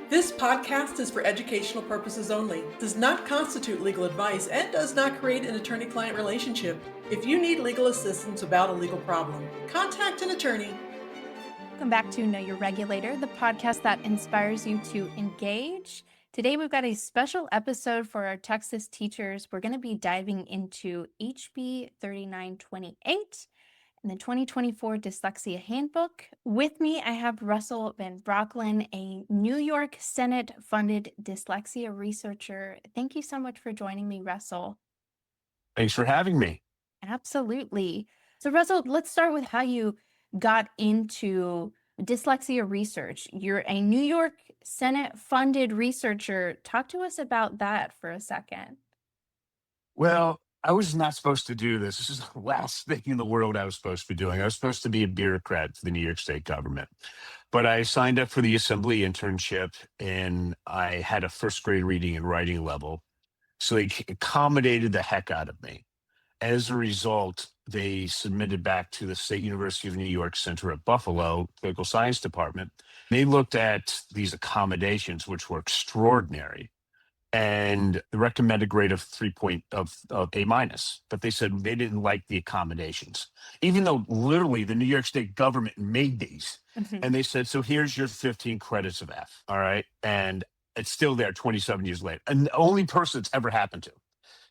This podcast is for educational purposes only, does not constitute legal advice, and does not create an attorney-client relationship. If you need legal assistance about a legal problem, contact an attorney. Welcome back to Know Your Regulator, the podcast that inspires you to engage. Today, we've got a special episode for our Texas teachers. We're going to be diving into HB 3928 and the 2024 Dyslexia Handbook. With me, I have Russell Van Brocklen, a New York Senate-funded dyslexia researcher. Thank you so much for joining me, Russell. Thanks for having me. Absolutely. So, Russell, let's start with how you got into dyslexia research. You're a New York Senate-funded researcher. Talk to us about that for a second. Well, I was not supposed to do this. This is the last thing in the world I was supposed to be doing. I was supposed to be a bureaucrat for the New York State government. But I signed up for the assembly internship and I had a first grade reading and writing level. So they accommodated the heck out of me. As a result, they submitted back to the State University of New York Center at Buffalo, Political Science Department. They looked at these accommodations, which were extraordinary, and the recommended grade of of A minus. But they said they didn't like the accommodations, even though literally the New York State government made these. And they said, so here's your 15 credits of F. All right. And it's still there 27 years later. And the only person it's ever happened to.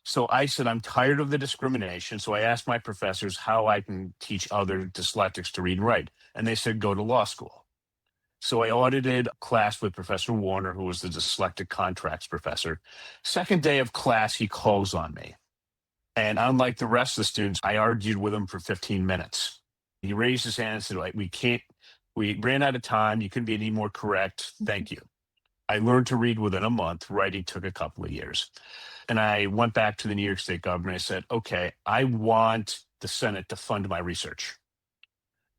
So I said, I'm tired of the discrimination. So I asked my professors how I can teach other dyslexics to read and write. And they said, go to law school. So I audited a class with Professor Warner, who was the dyslexic contracts professor. Second day of class, he calls on me. And unlike the rest of the students, I argued with him for 15 minutes. He raised his hand and said, like, we ran out of time. You couldn't be any more correct. Thank you. I learned to read within a month. Writing took a couple of years. And I went back to the New York State government. I said, okay, I want the Senate to fund my research.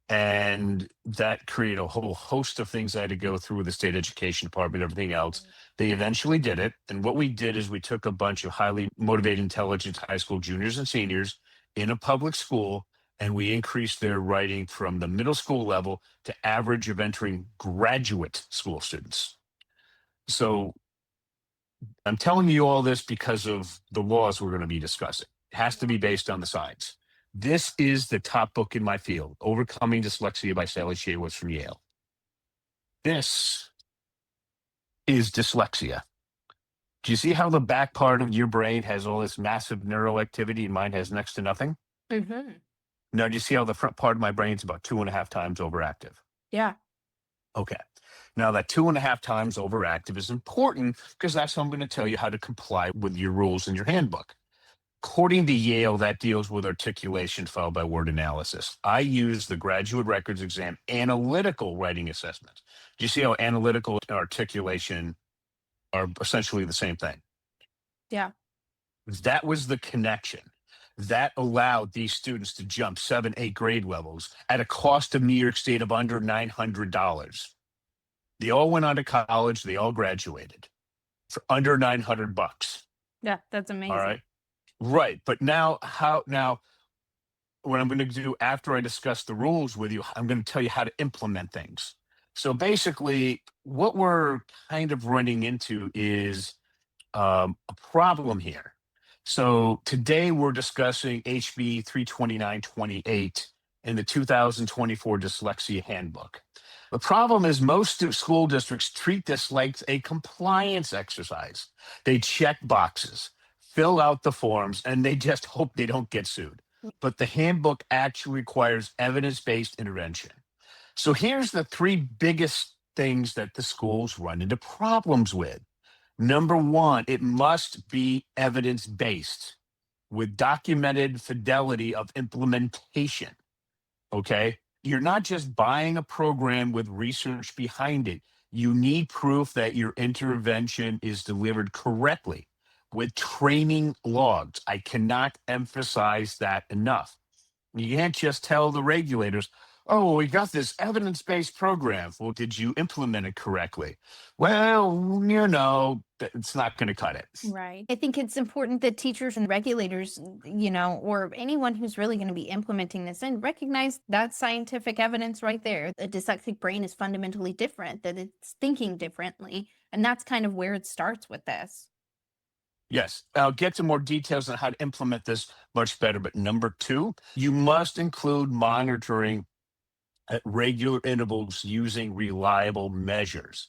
And that created a whole host of things I had to go through with the state education department, everything else. They eventually did it. And what we did is we took a bunch of highly motivated, intelligent high school juniors and seniors in a public school, and we increased their writing from the middle school level to average of entering graduate school students. So I'm telling you all this because of the laws we're going to be discussing. It has to be based on the science. This is the top book in my field, Overcoming Dyslexia by Sally Shaywitz from Yale. This is dyslexia. Do you see how the back part of your brain has all this massive neural activity and mine has next to nothing? Mm-hmm. Now, do you see how the front part of my brain is about 2.5 times overactive? Yeah. Okay. Now, that 2.5 times overactive is important because that's how I'm going to tell you how to comply with your rules in your handbook. According to Yale, that deals with articulation followed by word analysis. I use the graduate records exam analytical writing assessment. Do you see how analytical and articulation are essentially the same thing? Yeah. That was the connection. That allowed these students to jump 7, 8 grade levels at a cost of New York State of under $900. They all went on to college. They all graduated for under $900. Yeah, that's amazing. All right. Right. But now, what I'm going to do after I discuss the rules with you, I'm going to tell you how to implement things. So basically, what we're kind of running into is a problem here. So today we're discussing HB 32928 in the 2024 Dyslexia Handbook. The problem is most school districts treat this like a compliance exercise. They check boxes, fill out the forms, and they just hope they don't get sued. But the handbook actually requires evidence-based intervention. So here's the 3 biggest things that the schools run into problems with. Number 1, it must be evidence-based with documented fidelity of implementation. Okay? You're not just buying a program with research behind it. You need proof that your intervention is delivered correctly with training logs. I cannot emphasize that enough. You can't just tell the regulators, Oh, we got this evidence-based program. Well, did you implement it correctly? Well, it's not going to cut it. Right. I think it's important that teachers and regulators, or anyone who's really going to be implementing this and recognize that scientific evidence right there. A dyslexic brain is fundamentally different, that it's thinking differently. And that's kind of where it starts with this. Yes, I'll get to more details on how to implement this much better. But number two, you must include monitoring at regular intervals using reliable measures.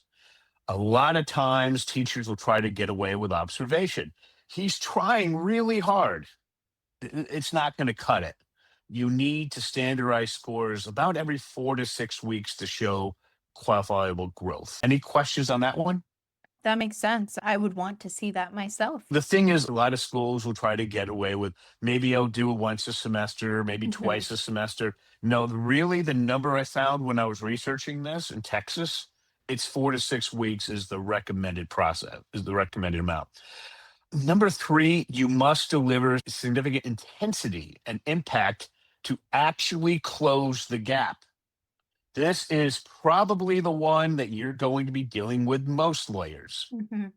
A lot of times, teachers will try to get away with observation. He's trying really hard. It's not going to cut it. You need to standardize scores about every 4 to 6 weeks to show quantifiable growth. Any questions on that one? That makes sense. I would want to see that myself. The thing is, a lot of schools will try to get away with maybe I'll do it once a semester, maybe twice a semester. No, really, the number I found when I was researching this in Texas, it's 4 to 6 weeks is the recommended process, is the recommended amount. Number three, you must deliver significant intensity and impact to actually close the gap. This is probably the one that you're going to be dealing with most lawyers.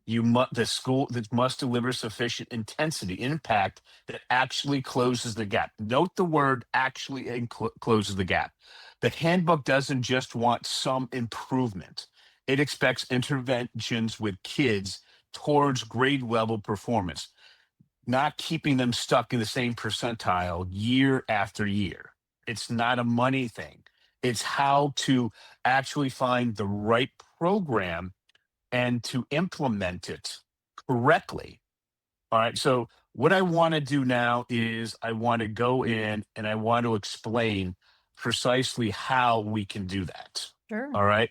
The school that must deliver sufficient intensity, impact that actually closes the gap. Note the word actually closes the gap. The handbook doesn't just want some improvement. It expects interventions with kids towards grade level performance, not keeping them stuck in the same percentile year after year. It's not a money thing. It's how to actually find the right program and to implement it correctly. All right. So what I want to do now is I want to go in and I want to explain precisely how we can do that. Sure. All right.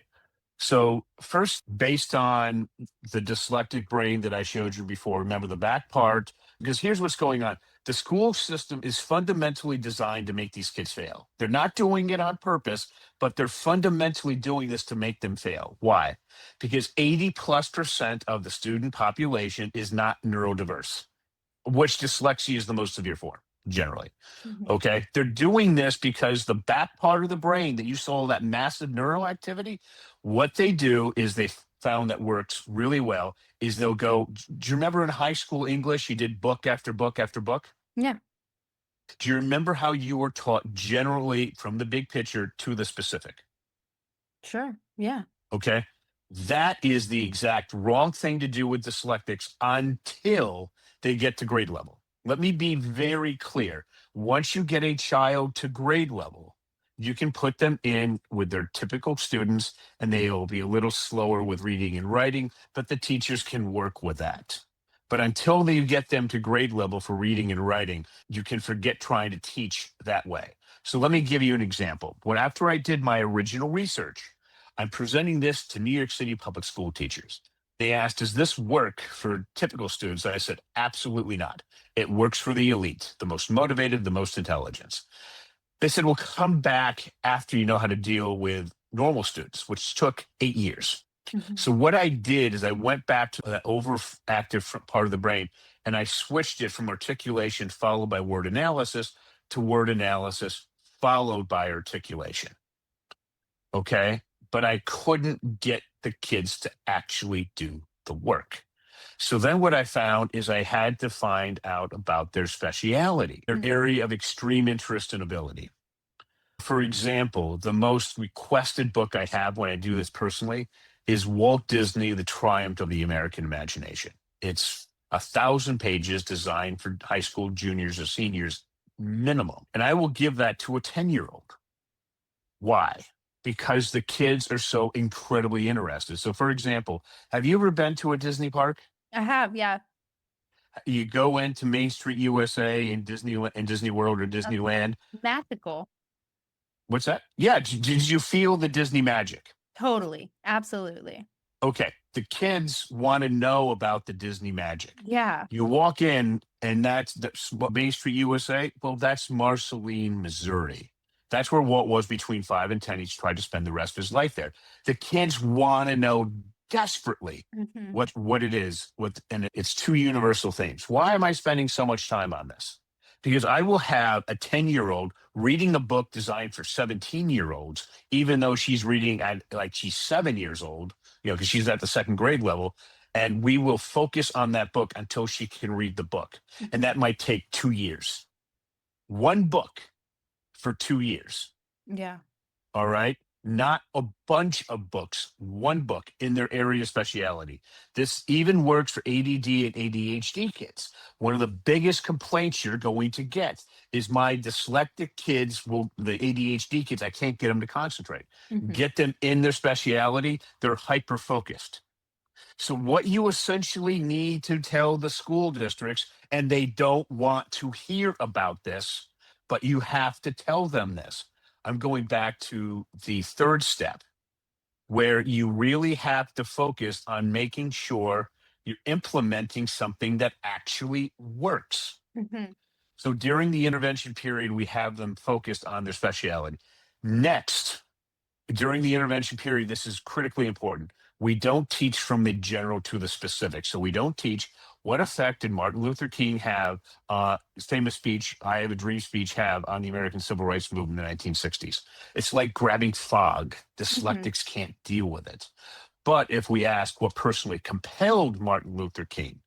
So first, based on the dyslexic brain that I showed you before, remember the back part, because here's what's going on. The school system is fundamentally designed to make these kids fail. They're not doing it on purpose, but they're fundamentally doing this to make them fail. Why? Because 80+% of the student population is not neurodiverse, which dyslexia is the most severe form, generally. Okay. They're doing this because the back part of the brain that you saw, that massive neural activity, what they do is they found that works really well is they'll go, do you remember in high school English, you did book after book after book? Yeah. Do you remember how you were taught generally from the big picture to the specific? Sure. Yeah. Okay. That is the exact wrong thing to do with dyslexics until they get to grade level. Let me be very clear. Once you get a child to grade level, you can put them in with their typical students and they will be a little slower with reading and writing, but the teachers can work with that. But until you get them to grade level for reading and writing, you can forget trying to teach that way. So let me give you an example. After I did my original research, I'm presenting this to New York City public school teachers. They asked, does this work for typical students? I said, absolutely not. It works for the elite, the most motivated, the most intelligent. They said, well, come back after you know how to deal with normal students, which took 8 years. So what I did is I went back to that overactive part of the brain and I switched it from articulation followed by word analysis to word analysis followed by articulation. Okay. But I couldn't get the kids to actually do the work. So then what I found is I had to find out about their speciality, their area of extreme interest and ability. For example, the most requested book I have when I do this personally is Walt Disney, The Triumph of the American Imagination. It's 1,000 pages designed for high school juniors or seniors minimum. And I will give that to a 10-year-old. Why? Because the kids are so incredibly interested. So for example, have you ever been to a Disney park? I have, yeah. You go into Main Street USA in Disney World or Disneyland. Magical. What's that? Yeah. Did you feel the Disney magic? Totally. Absolutely. Okay. The kids want to know about the Disney magic. Yeah. You walk in and that's Main Street USA. Well, that's Marceline, Missouri. That's where Walt was between 5 and 10. He's tried to spend the rest of his life there. The kids want to know desperately what it is. And it's two universal themes. Why am I spending so much time on this? because I will have a 10-year-old reading a book designed for 17-year-olds, even though she's reading at like she's 7 years old, because she's at the second grade level. And we will focus on that book until she can read the book. And that might take 2 years. One book for 2 years. Yeah. All right. Not a bunch of books, one book in their area of speciality. This even works for ADD and ADHD kids. One of the biggest complaints you're going to get is my dyslexic kids, the ADHD kids, I can't get them to concentrate. Get them in their speciality, they're hyper focused. So what you essentially need to tell the school districts, and they don't want to hear about this, but you have to tell them this. I'm going back to the third step, where you really have to focus on making sure you're implementing something that actually works. So during the intervention period, we have them focused on their speciality. Next, during the intervention period, this is critically important. We don't teach from the general to the specific. So we don't teach what effect did Martin Luther King have, his famous speech, I Have a Dream speech, have on the American Civil Rights Movement in the 1960s. It's like grabbing fog. Dyslexics can't deal with it. But if we ask what personally compelled Martin Luther King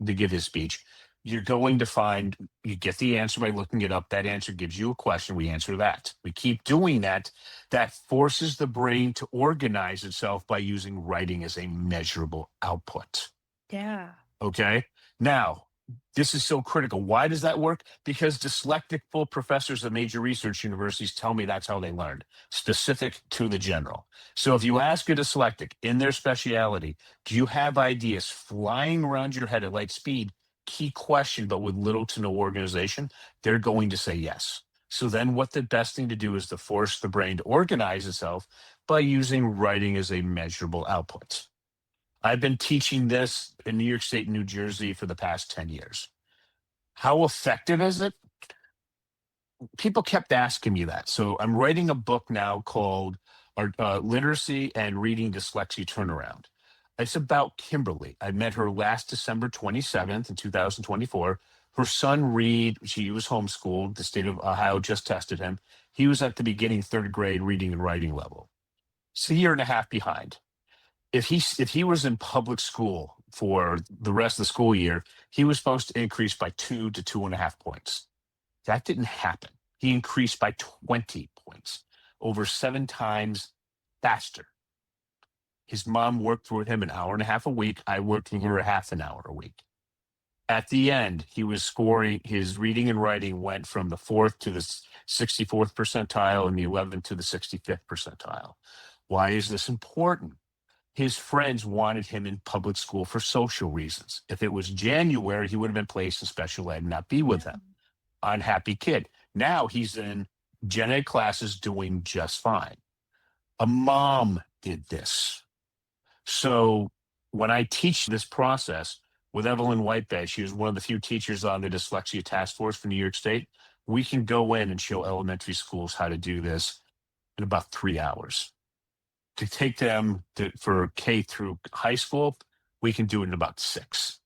to give his speech, you're going to find, you get the answer by looking it up. That answer gives you a question. We answer that. We keep doing that. That forces the brain to organize itself by using writing as a measurable output. Yeah. Okay. Now, this is so critical. Why does that work? Because dyslexic full professors at major research universities tell me that's how they learned, specific to the general. So if you ask a dyslexic in their speciality, do you have ideas flying around your head at light speed? Key question, but with little to no organization, they're going to say yes. So then what the best thing to do is to force the brain to organize itself by using writing as a measurable output. I've been teaching this in New York State and New Jersey for the past 10 years. How effective is it? People kept asking me that. So I'm writing a book now called Literacy and Reading Dyslexia Turnaround. It's about Kimberly. I met her last December 27th in 2024. Her son Reed, she was homeschooled. The state of Ohio just tested him. He was at the beginning third grade reading and writing level. It's a year and a half behind. If he was in public school for the rest of the school year, he was supposed to increase by 2 to 2.5 points. That didn't happen. He increased by 20 points, over 7 times faster. His mom worked with him an hour and a half a week. I worked with her a half an hour a week. At the end, he was scoring, his reading and writing went from the 4th to the 64th percentile and the 11th to the 65th percentile. Why is this important? His friends wanted him in public school for social reasons. If it was January, he would have been placed in special ed and not be with them. Unhappy kid. Now he's in gen ed classes doing just fine. A mom did this. So when I teach this process with Evelyn Whitebed, she was one of the few teachers on the dyslexia task force for New York State. We can go in and show elementary schools how to do this in about 3 hours. To take them for K through high school, we can do it in about 6.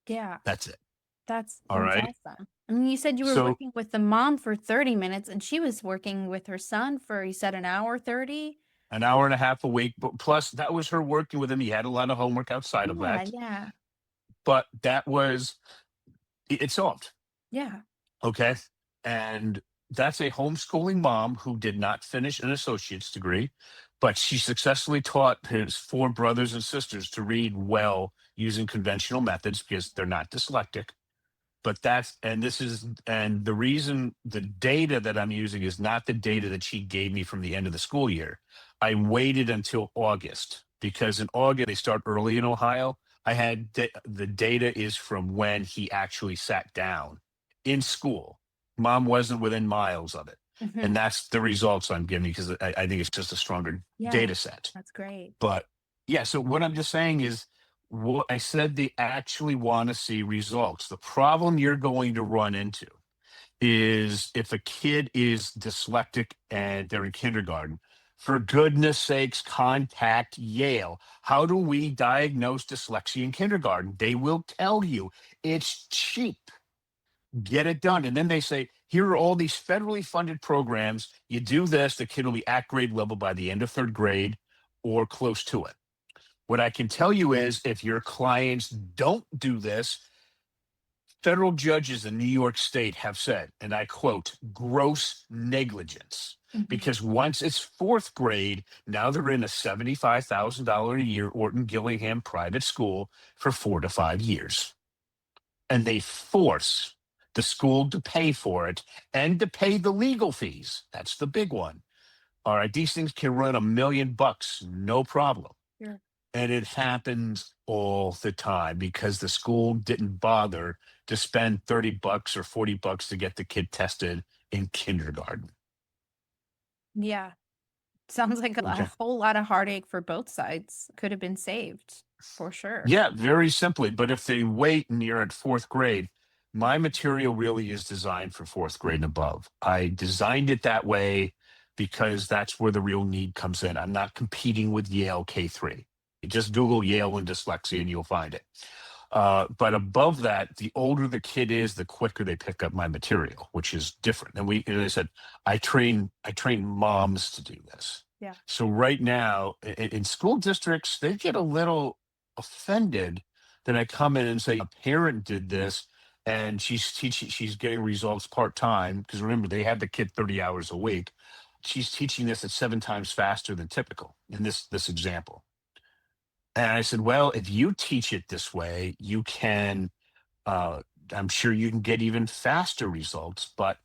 Yeah. That's it. That's all right. awesome. I mean, you said you were working with the mom for 30 minutes and she was working with her son for, you said, an hour 30? An hour and a half a week. But plus, that was her working with him. He had a lot of homework outside of that. Yeah. But that was, it solved. Yeah. Okay. And that's a homeschooling mom who did not finish an associate's degree, but she successfully taught his 4 brothers and sisters to read well using conventional methods because they're not dyslexic. But the reason the data that I'm using is not the data that she gave me from the end of the school year. I waited until August because in August, they start early in Ohio. I had the data is from when he actually sat down in school. Mom wasn't within miles of it. And that's the results I'm giving because I think it's just a stronger data set. That's great. But yeah, so what I'm just saying is, what I said, they actually want to see results. The problem you're going to run into is if a kid is dyslexic and they're in kindergarten, for goodness sakes, contact Yale. How do we diagnose dyslexia in kindergarten? They will tell you it's cheap. get it done. And then they say, here are all these federally funded programs. You do this, the kid will be at grade level by the end of third grade or close to it. What I can tell you is if your clients don't do this, federal judges in New York State have said, and I quote, gross negligence. Mhm. Because once it's fourth grade, now they're in a $75,000 a year Orton Gillingham private school for 4 to 5 years. And they force the school to pay for it and to pay the legal fees. That's the big one. All right, these things can run $1 million, no problem. Sure. And it happens all the time because the school didn't bother to spend $30 or $40 to get the kid tested in kindergarten. Yeah. Sounds like Okay. a whole lot of heartache for both sides could have been saved for sure. Yeah, very simply. But if they wait and you're at fourth grade, my material really is designed for fourth grade and above. I designed it that way because that's where the real need comes in. I'm not competing with Yale K3. You just Google Yale and dyslexia and you'll find it. But above that, the older the kid is, the quicker they pick up my material, which is different. And as I said, I train moms to do this. Yeah. So right now in school districts, they get a little offended that I come in and say a parent did this and she's getting results part-time, because remember they have the kid 30 hours a week. She's teaching this at 7 times faster than typical in this example. And I said, well, if you teach it this way, you can, I'm sure you can get even faster results, but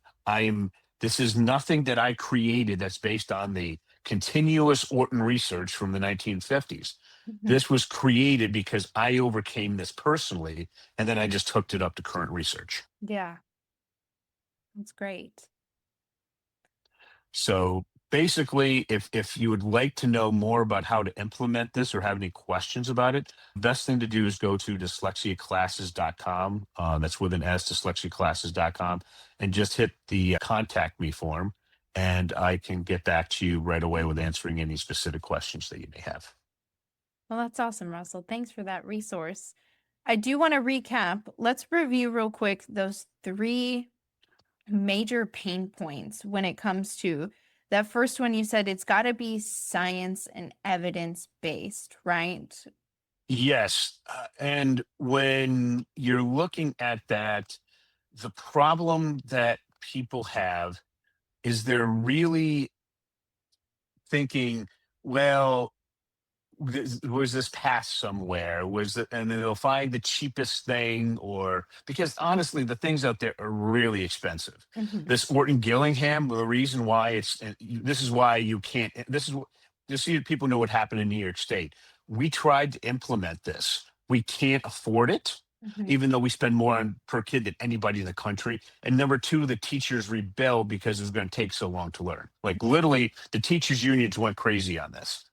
this is nothing that I created that's based on the continuous Orton research from the 1950s. Mhm. This was created because I overcame this personally, and then I just hooked it up to current research. Yeah. That's great. So basically, if you would like to know more about how to implement this or have any questions about it, the best thing to do is go to dyslexiaclasses.com. That's with an S, dyslexiaclasses.com, and just hit the contact me form, and I can get back to you right away with answering any specific questions that you may have. Well, that's awesome, Russell. Thanks for that resource. I do want to recap. Let's review real quick those 3 major pain points when it comes to that first one. You said it's got to be science and evidence based, right? Yes. And when you're looking at that, the problem that people have is they're really thinking, well, was this passed somewhere? And then they'll find the cheapest thing, or because honestly, the things out there are really expensive. Mhm. This Orton Gillingham, the reason why this is why you can't, just so you people know what happened in New York State. We tried to implement this. We can't afford it, Mhm. even though we spend more on per kid than anybody in the country. And number 2, the teachers rebelled because it's going to take so long to learn. Like literally, the teachers unions went crazy on this.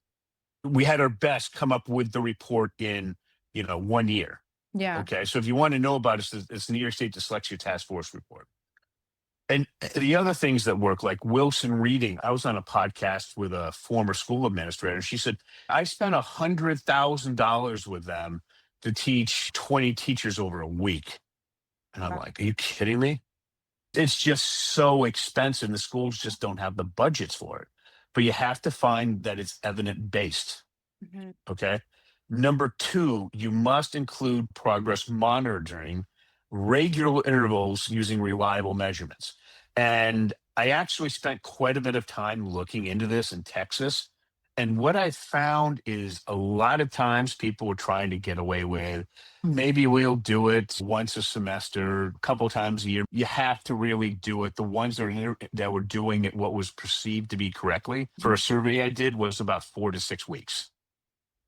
We had our best come up with the report in 1 year. Yeah. Okay, so if you want to know about it, it's the New York State Dyslexia Task Force report. And the other things that work, like Wilson Reading, I was on a podcast with a former school administrator. She said, I spent $100,000 with them to teach 20 teachers over a week. And I'm Wow. like, are you kidding me? It's just so expensive. And the schools just don't have the budgets for it. But you have to find that it's evidence based. Mhm. Okay. Number 2, you must include progress monitoring, regular intervals using reliable measurements. And I actually spent quite a bit of time looking into this in Texas. And what I found is a lot of times people were trying to get away with, maybe we'll do it once a semester, a couple times a year. You have to really do it. The ones that were doing it, what was perceived to be correctly, for a survey I did, was about 4 to 6 weeks.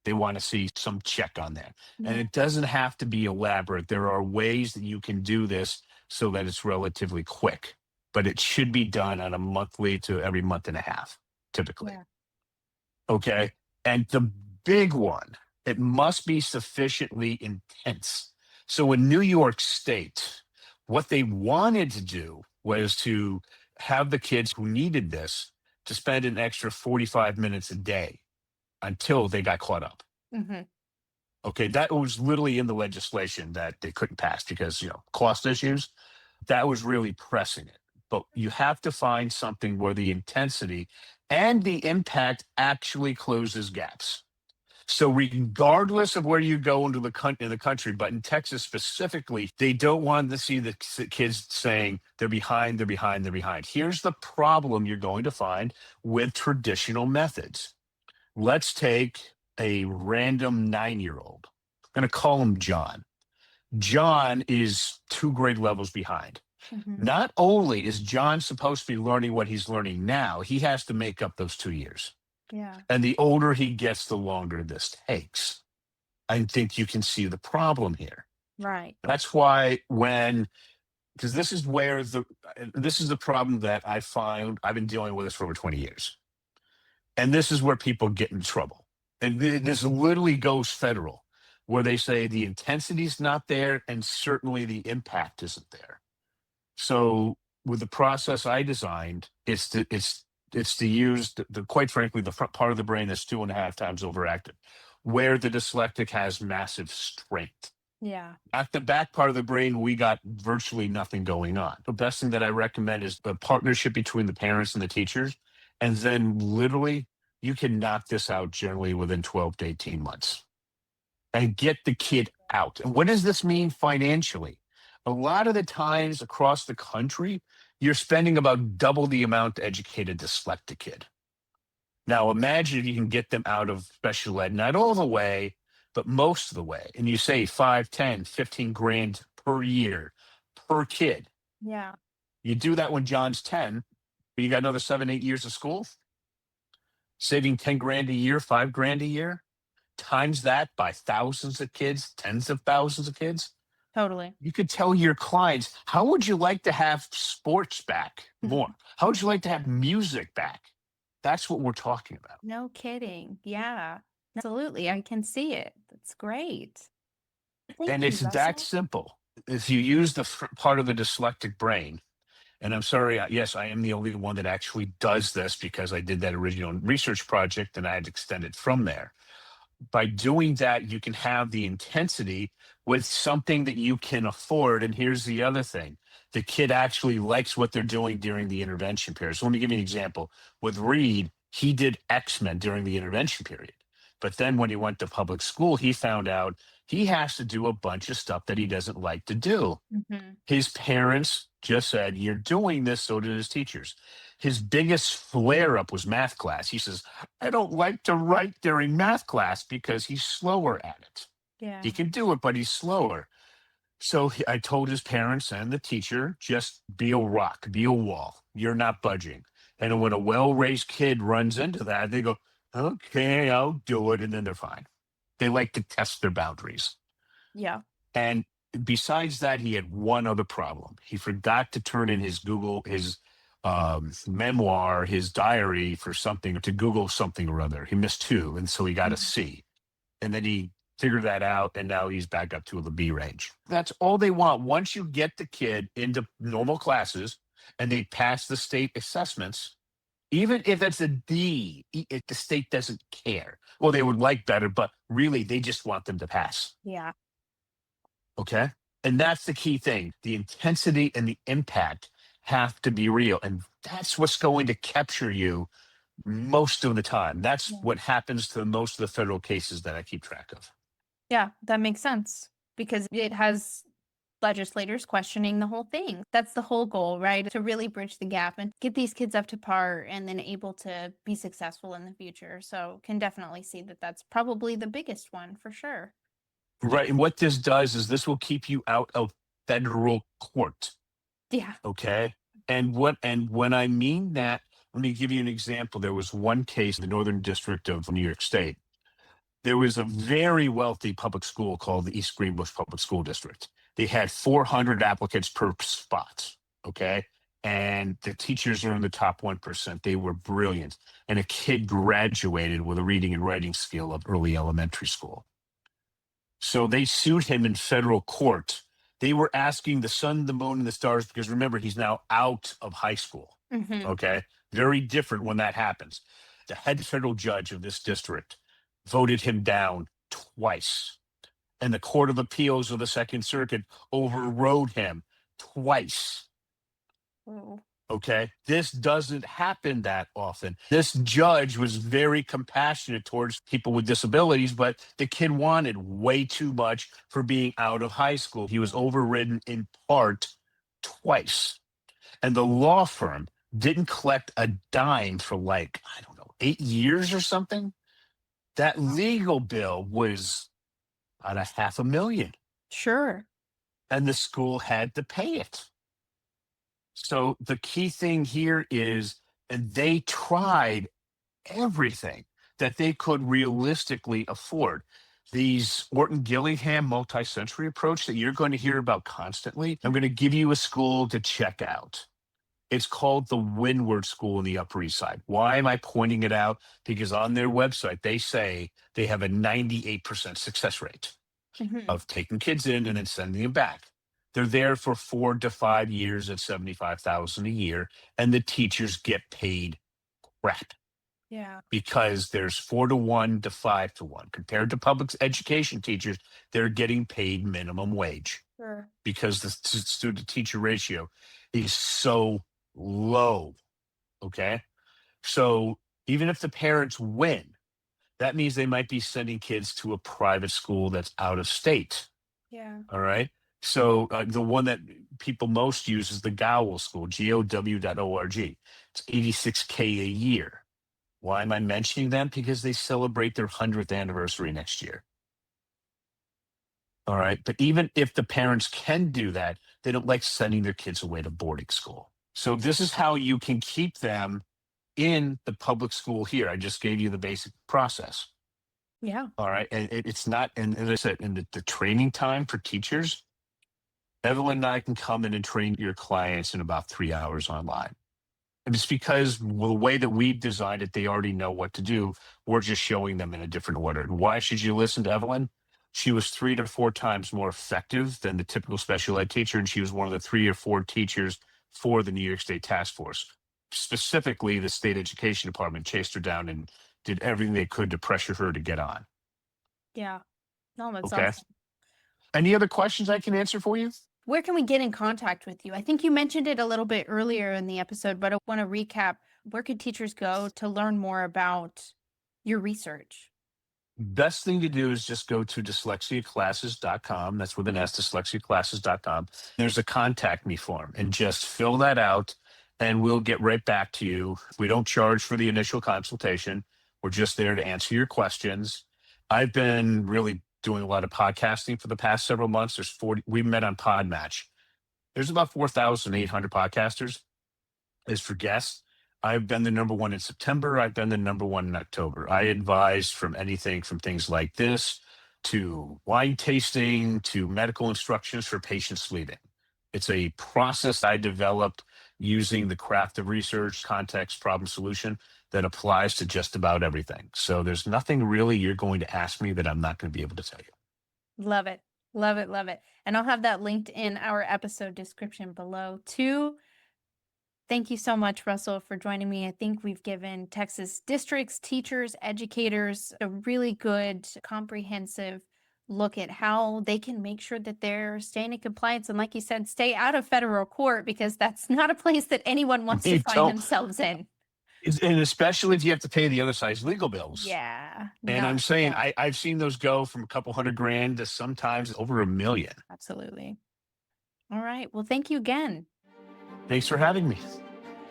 They want to see some check on that. And Yeah. it doesn't have to be elaborate. There are ways that you can do this so that it's relatively quick, but it should be done on a monthly to every month and a half, typically. Yeah. Okay. And the big one, it must be sufficiently intense. So in New York State, what they wanted to do was to have the kids who needed this to spend an extra 45 minutes a day until they got caught up. Mhm. Okay, that was literally in the legislation that they couldn't pass because, cost issues. That was really pressing it. But you have to find something where the intensity and the impact actually closes gaps. So regardless of where you go into in the country, but in Texas specifically, they don't want to see the kids saying they're behind, they're behind, they're behind. Here's the problem you're going to find with traditional methods. Let's take a random 9-year-old. I'm going to call him John. John is 2 grade levels behind. Mhm. Not only is John supposed to be learning what he's learning now, he has to make up those 2 years. Yeah. And the older he gets, the longer this takes. I think you can see the problem here. Right. That's why because this is the problem that I find. I've been dealing with this for over 20 years. And this is where people get in trouble. And this literally goes federal, where they say the intensity's not there and certainly the impact isn't there. So with the process I designed, it's to use the quite frankly, the front part of the brain that's 2.5 times overactive, where the dyslexic has massive strength. Yeah. At the back part of the brain, we got virtually nothing going on. The best thing that I recommend is the partnership between the parents and the teachers. And then literally, you can knock this out generally within 12 to 18 months and get the kid out. And what does this mean financially? A lot of the times across the country, you're spending about double the amount to educate a dyslexic kid. Now, imagine if you can get them out of special ed, not all the way, but most of the way. And you say 5, 10, 15 grand per year per kid. Yeah. You do that when John's 10, but you got another 7, 8 years of school, saving 10 grand a year, 5 grand a year, times that by thousands of kids, tens of thousands of kids. Totally. You could tell your clients, how would you like to have sports back more? How would you like to have music back? That's what we're talking about. No kidding. Yeah. Absolutely. I can see it. That's great. Thank And you, it's that Russell. simple. If you use the part of the dyslexic brain, and I'm sorry, yes, I am the only one that actually does this because I did that original research project and I had extended from there. By doing that, you can have the intensity with something that you can afford. And here's the other thing. The kid actually likes what they're doing during the intervention period. So let me give you an example. With Reed, he did X-Men during the intervention period. But then when he went to public school, he found out he has to do a bunch of stuff that he doesn't like to do. Mhm. His parents just said, you're doing this, so did his teachers. His biggest flare up was math class. He says, I don't like to write during math class because he's slower at it. Yeah. He can do it, but he's slower. So I told his parents and the teacher, just be a rock, be a wall. You're not budging. And when a well-raised kid runs into that, they go, okay, I'll do it. And then they're fine. They like to test their boundaries. Yeah. And besides that, he had one other problem. He forgot to turn in his memoir, his diary for something, to Google something or other. He missed 2, and so he got a C. And then he figured that out, and now he's back up to the B range. That's all they want. Once you get the kid into normal classes and they pass the state assessments, even if it's a D, the state doesn't care. Well, they would like better, but really, they just want them to pass. Yeah. Okay. And that's the key thing. The intensity and the impact have to be real. And that's what's going to capture you most of the time. That's Yeah. what happens to most of the federal cases that I keep track of. Yeah, that makes sense because it has legislators questioning the whole thing. That's the whole goal, right? To really bridge the gap and get these kids up to par and then able to be successful in the future. So can definitely see that that's probably the biggest one for sure. Right. And what this does is this will keep you out of federal court. Yeah. Okay. And when I mean that, let me give you an example. There was one case in the Northern District of New York State. There was a very wealthy public school called the East Greenbush Public School District. They had 400 applicants per spot. Okay. And the teachers are in the top 1%. They were brilliant. And a kid graduated with a reading and writing skill of early elementary school. So they sued him in federal court. They were asking the sun, the moon, and the stars, because remember, he's now out of high school. Mhm. Okay. Very different when that happens. The head federal judge of this district voted him down twice. And the Court of Appeals of the Second Circuit overrode him twice. Oh, Okay. This doesn't happen that often. This judge was very compassionate towards people with disabilities, but the kid wanted way too much for being out of high school. He was overridden in part twice. And the law firm didn't collect a dime for like, I don't know, 8 years or something. That legal bill was about $500,000, sure. and the school had to pay it. So the key thing here is, and they tried everything that they could realistically afford. These Orton Gillingham multi-sensory approach that you're going to hear about constantly, I'm going to give you a school to check out. It's called the Windward School in the Upper East Side. Why am I pointing it out? Because on their website, they say they have a 98% success rate Mhm. of taking kids in and then sending them back. They're there for 4 to 5 years at $75,000 a year, and the teachers get paid crap Yeah. because there's 4 to 1 to 5 to 1. Compared to public education teachers, they're getting paid minimum wage Sure. because the student teacher ratio is so low. Okay. So even if the parents win, that means they might be sending kids to a private school that's out of state. Yeah. All right. So the one that people most use is the Gowell School, GOW.org. It's $86K a year. Why am I mentioning them? Because they celebrate their 100th anniversary next year. All right. But even if the parents can do that, they don't like sending their kids away to boarding school. So this is how you can keep them in the public school here. I just gave you the basic process. Yeah. All right. And it's not, and as I said, in the training time for teachers, Evelyn and I can come in and train your clients in about 3 hours online. And it's because the way that we've designed it, they already know what to do. We're just showing them in a different order. And why should you listen to Evelyn? She was 3 to 4 times more effective than the typical special ed teacher. And she was one of the 3 or 4 teachers for the New York State Task Force. Specifically, the state education department chased her down and did everything they could to pressure her to get on. Yeah. No, that's Okay. awesome. Any other questions I can answer for you? Where can we get in contact with you? I think you mentioned it a little bit earlier in the episode, but I want to recap. Where could teachers go to learn more about your research? Best thing to do is just go to dyslexiaclasses.com. That's with an S, dyslexiaclasses.com. There's a contact me form, and just fill that out and we'll get right back to you. We don't charge for the initial consultation. We're just there to answer your questions. I've been really doing a lot of podcasting for the past several months. We met on Podmatch. There's about 4,800 podcasters. As for guests, I've been the number one in September. I've been the number one in October. I advise from anything from things like this to wine tasting to medical instructions for patient sleeping. It's a process I developed using the craft of research, context, problem, solution that applies to just about everything. So there's nothing really you're going to ask me that I'm not going to be able to tell you. Love it. Love it. Love it. And I'll have that linked in our episode description below too. Thank you so much, Russell, for joining me. I think we've given Texas districts, teachers, educators a really good, comprehensive look at how they can make sure that they're staying in compliance. And like you said, stay out of federal court, because that's not a place that anyone wants to You find don't- themselves in. And especially if you have to pay the other side's legal bills. Yeah. And I'm not- saying yeah, I've seen those go from a couple $100,000 to sometimes over $1 million. absolutely. All right. Well, thank you again. Thanks for having me.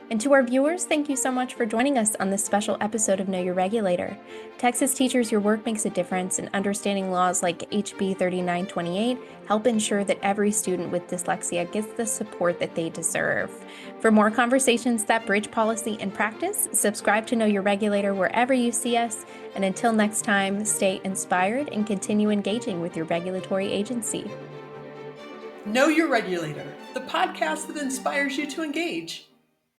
And to our viewers, thank you so much for joining us on this special episode of Know Your Regulator. Texas teachers, your work makes a difference, and understanding laws like HB 3928 help ensure that every student with dyslexia gets the support that they deserve. For more conversations that bridge policy and practice, subscribe to Know Your Regulator wherever you see us. And until next time, stay inspired and continue engaging with your regulatory agency. Know Your Regulator, the podcast that inspires you to engage.